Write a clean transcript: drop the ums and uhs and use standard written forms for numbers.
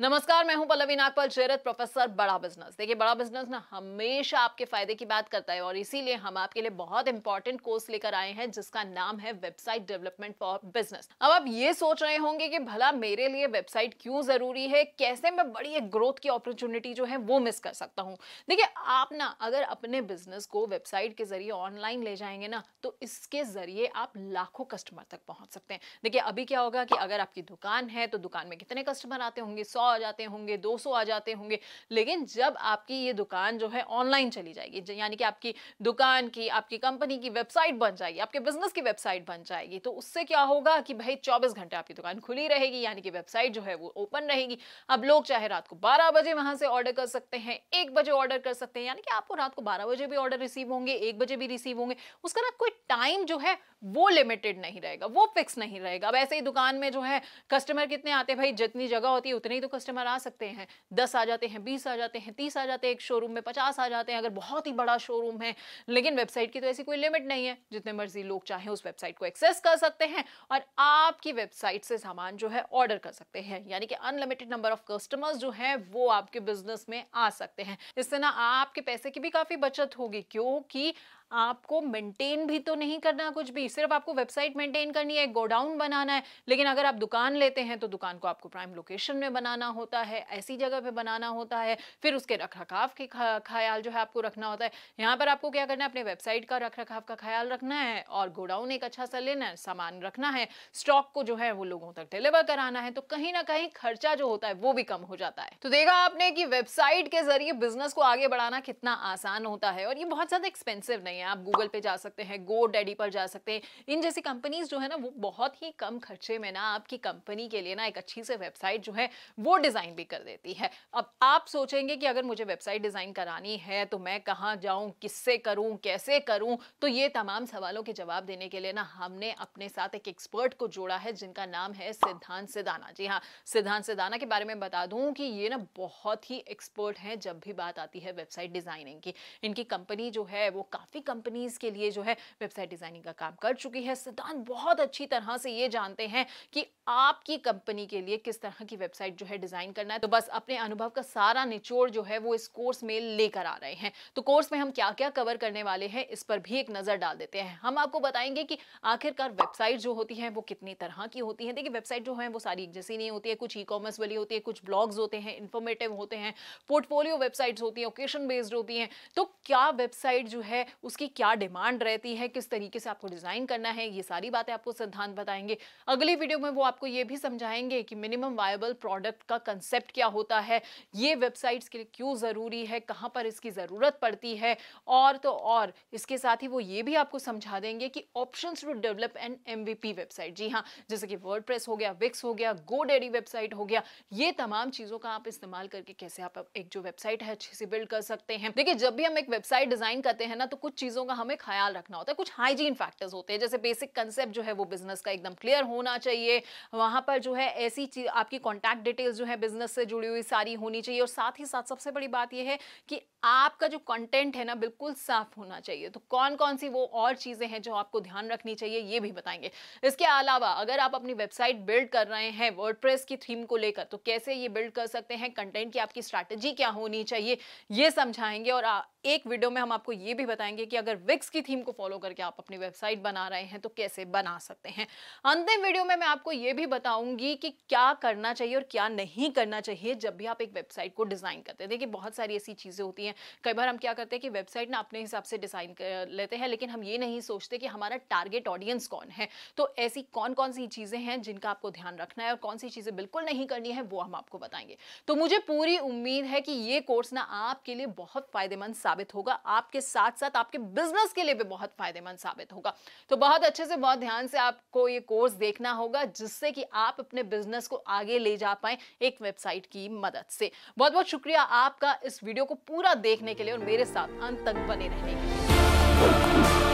नमस्कार, मैं हूं पल्लवी नागपाल, चेरत प्रोफेसर बड़ा बिजनेस। देखिए, बड़ा बिजनेस ना हमेशा आपके फायदे की बात करता है और इसीलिए हम आपके लिए बहुत इंपॉर्टेंट कोर्स लेकर आए हैं जिसका नाम है वेबसाइट डेवलपमेंट फॉर बिजनेस। अब आप ये सोच रहे होंगे कि भला मेरे लिए वेबसाइट क्यों जरूरी है, कैसे मैं बड़ी एक ग्रोथ की अपॉर्चुनिटी जो है वो मिस कर सकता हूं। देखिए, आप ना अगर अपने बिजनेस को वेबसाइट के जरिए ऑनलाइन ले जाएंगे ना तो इसके जरिए आप लाखों कस्टमर तक पहुंच सकते हैं। देखिए, अभी क्या होगा कि अगर आपकी दुकान है तो दुकान में कितने कस्टमर आते होंगे, 100 आ जाते होंगे, 200 आ जाते होंगे। लेकिन जब आपकी ये दुकान जो है ऑनलाइन चली जाएगी, यानी कि आपकी दुकान की, आपकी कंपनी की वेबसाइट बन जाएगी, आपके बिजनेस की वेबसाइट बन जाएगी, तो उससे क्या होगा कि भाई 24 घंटे आपकी दुकान खुली रहेगी, यानी कि वेबसाइट जो है वो ओपन रहेगी। अब लोग चाहे रात को 12 बजे वहां से ऑर्डर कर सकते हैं, 1 बजे ऑर्डर कर सकते हैं, यानी कि आपको रात को 12 बजे भी ऑर्डर रिसीव होंगे, 1 बजे भी रिसीव होंगे। उसका ना कोई टाइम जो है वो लिमिटेड नहीं रहेगा, वो फिक्स नहीं रहेगा। अब ऐसे ही दुकान में जो है कस्टमर कितने आते हैं भाई, जितनी जगह होती है उतने ही तो कस्टमर आ सकते हैं। 10 आ जाते हैं, 20 आ जाते हैं, 30 आ जाते हैं, एक शोरूम में 50 आ जाते हैं अगर बहुत ही बड़ा शोरूम है। लेकिन वेबसाइट की तो ऐसी कोई लिमिट नहीं है, जितने मर्जी लोग चाहें उस वेबसाइट को एक्सेस कर सकते हैं और आपकी वेबसाइट से सामान जो है ऑर्डर कर सकते हैं, यानी कि अनलिमिटेड नंबर ऑफ कस्टमर्स जो है वो आपके बिजनेस में आ सकते हैं। इससे ना आपके पैसे की भी काफी बचत होगी, क्योंकि आपको मेंटेन भी तो नहीं करना कुछ भी, सिर्फ आपको वेबसाइट मेंटेन करनी है, गोडाउन बनाना है। लेकिन अगर आप दुकान लेते हैं तो दुकान को आपको प्राइम लोकेशन में बनाना होता है, ऐसी जगह पे बनाना होता है, फिर उसके रखरखाव के ख्याल जो है आपको रखना होता है। यहाँ पर आपको क्या करना है, अपने वेबसाइट का रखरखाव का ख्याल रखना है और गोडाउन एक अच्छा सा लेना है, सामान रखना है, स्टॉक को जो है वो लोगों तक डिलीवर कराना है, तो कहीं ना कहीं खर्चा जो होता है वो भी कम हो जाता है। तो देखा आपने कि वेबसाइट के जरिए बिजनेस को आगे बढ़ाना कितना आसान होता है और ये बहुत ज्यादा एक्सपेंसिव नहीं है। आप गूगल पे जा सकते हैं, GoDaddy पर जा सकते हैं, इन जैसी कंपनीज जो है ना वो बहुत ही कम खर्चे में ना आपकी कंपनी के लिए ना एक अच्छी से वेबसाइट जो है वो डिजाइन भी कर देती है। अब आप सोचेंगे कि अगर मुझे वेबसाइट डिजाइन करानी है तो मैं कहां जाऊं, किससे करूं, कैसे करूं, तो ये तमाम सवालों के जवाब देने के लिए ना हमने अपने साथ एक एक्सपर्ट को जोड़ा है जिनका नाम है सिद्धांत सिदाना। जी हाँ, सिद्धांत सिदाना के बारे में बता दूं कि ये ना बहुत ही एक्सपर्ट हैं जब भी बात आती है वेबसाइट डिजाइनिंग की। इनकी कंपनी जो है वो काफी कंपनीज के लिए जो है वेबसाइट डिजाइनिंग का काम कर चुकी है। सिद्धांत बहुत अच्छी तरह से ये जानते हैं कि आपकी कंपनी के लिए किस तरह की वेबसाइट जो है डिजाइन करना है। तो बस अपने अनुभव का सारा निचोड़ जो है वो इस कोर्स में लेकर आ रहे हैं। तो कोर्स में हम क्या क्या कवर करने वाले हैं इस पर भी एक नजर डाल देते हैं। हम आपको बताएंगे कि आखिरकार वेबसाइट जो होती है वो कितनी तरह की होती है। देखिए, वेबसाइट जो है वो सारी एक जैसी नहीं होती है, कुछ ई कॉमर्स वाली होती है, कुछ ब्लॉग्स होते हैं, इंफॉर्मेटिव होते हैं, पोर्टफोलियो वेबसाइट्स होती है, ओकेशन बेस्ड होती हैं। तो क्या वेबसाइट जो है उसकी क्या डिमांड रहती है, किस तरीके से आपको डिजाइन करना है, ये सारी बातें आपको सिद्धांत बताएंगे। अगली वीडियो में वो आपको ये भी समझाएंगे कि मिनिमम वायबल प्रोडक्ट का कंसेप्ट क्या होता है, ये वेबसाइट्स के लिए क्यों जरूरी है, कहां पर इसकी जरूरत पड़ती है, और तो और इसके साथ ही वो ये भी आपको समझा देंगे कि options to develop an MVP website. जी हाँ, जैसे कि वर्डप्रेस हो गया, विक्स हो गया, GoDaddy वेबसाइट हो गया, ये तमाम चीजों का आप इस्तेमाल करके कैसे आप एक जो वेबसाइट है अच्छी से बिल्ड कर सकते हैं। देखिए, जब भी हम एक वेबसाइट डिजाइन करते हैं ना तो कुछ चीजों का हमें ख्याल रखना होता है, कुछ हाइजीन फैक्टर्स होते हैं, जैसे बेसिक कंसेप्ट जो है वो बिजनेस का एकदम क्लियर होना चाहिए। वहां पर जो है ऐसी चीज, आपकी कॉन्टैक्ट डिटेल्स जो है बिजनेस से जुड़ी हुई सारी होनी चाहिए और साथ ही साथ सबसे बड़ी बात यह है कि आपका जो कंटेंट है ना बिल्कुल साफ होना चाहिए। तो कौन कौन सी वो और चीजें हैं जो आपको ध्यान रखनी चाहिए ये भी बताएंगे। इसके अलावा अगर आप अपनी वेबसाइट बिल्ड कर रहे हैं वर्डप्रेस की थीम को लेकर तो कैसे ये बिल्ड कर सकते हैं, कंटेंट की आपकी स्ट्रैटेजी क्या होनी चाहिए ये समझाएंगे। और एक वीडियो में हम आपको ये भी बताएंगे कि अगर विक्स की थीम को फॉलो करके आप अपनी वेबसाइट बना रहे हैं तो कैसे बना सकते हैं। अंतिम वीडियो में मैं आपको ये भी बताऊंगी कि क्या करना चाहिए और क्या नहीं करना चाहिए जब भी आप एक वेबसाइट को डिजाइन करते हैं। देखिए, बहुत सारी ऐसी चीजें होती हैं, कई बार हम क्या करते हैं कि वेबसाइट ना अपने हिसाब से डिजाइन कर लेते हैं, लेकिन हम ये नहीं सोचते कि हमारा टारगेट ऑडियंस कौन है। तो ऐसी कौन कौन सी चीजें हैं जिनका आपको ध्यान रखना है और कौन सी चीजें बिल्कुल नहीं करनी है वो हम आपको बताएंगे। तो मुझे पूरी उम्मीद है कि ये कोर्स ना आपके लिए बहुत फायदेमंद साबित होगा, आपके साथ साथ आपके बिजनेस के लिए भी बहुत फायदेमंद साबित होगा। तो बहुत अच्छे से, बहुत ध्यान से आपको ये कोर्स देखना होगा जिससे कि आप अपने बिजनेस को आगे ले जा पाए एक वेबसाइट की मदद से। बहुत बहुत शुक्रिया आपका इस वीडियो को पूरा देखने के लिए और मेरे साथ अंत तक बने रहने के लिए।